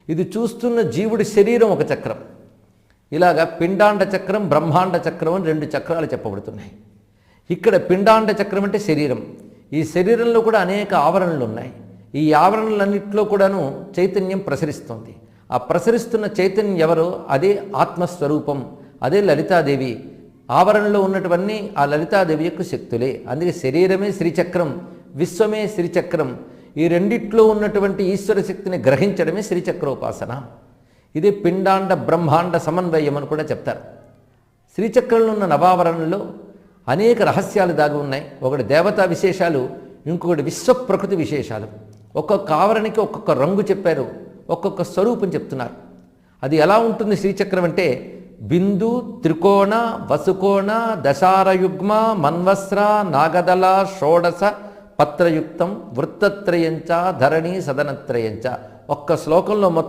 ఇది చూస్తున్న జీవుడి శరీరం ఒక చక్రం. ఇలాగా పిండాండ చక్రం, బ్రహ్మాండ చక్రం అని 2 చక్రాలు చెప్పబడుతున్నాయి. ఇక్కడ పిండాండ చక్రం అంటే శరీరం. ఈ శరీరంలో కూడా అనేక ఆవరణలు ఉన్నాయి. ఈ ఆవరణలన్నింటిలో కూడాను చైతన్యం ప్రసరిస్తుంది. ఆ ప్రసరిస్తున్న చైతన్యం ఎవరో అదే ఆత్మస్వరూపం, అదే లలితాదేవి. ఆవరణలో ఉన్నటువన్నీ ఆ లలితాదేవి యొక్క శక్తులే. అందుకే శరీరమే శ్రీచక్రం, విశ్వమే శ్రీచక్రం. ఈ రెండిట్లో ఉన్నటువంటి ఈశ్వర శక్తిని గ్రహించడమే శ్రీచక్రోపాసన. ఇదే పిండాండ బ్రహ్మాండ సమన్వయం అని కూడా చెప్తారు. శ్రీచక్రంలో ఉన్న నవావరణలో అనేక రహస్యాలు దాగి ఉన్నాయి. ఒకటి దేవతా విశేషాలు, ఇంకొకటి విశ్వప్రకృతి విశేషాలు. ఒక్కొక్క ఆవరణకి ఒక్కొక్క రంగు చెప్పారు, ఒక్కొక్క స్వరూపం చెప్తున్నారు. అది ఎలా ఉంటుంది శ్రీచక్రం అంటే బిందు, త్రికోణ, వసుకోణ, దశారయుగ్మ, మన్వస్ర, నాగదళ, షోడశ పత్రయుక్తం, వృత్తత్రయంచ, ధరణి సదనత్రయంచ. ఒక్క శ్లోకంలో మొత్తం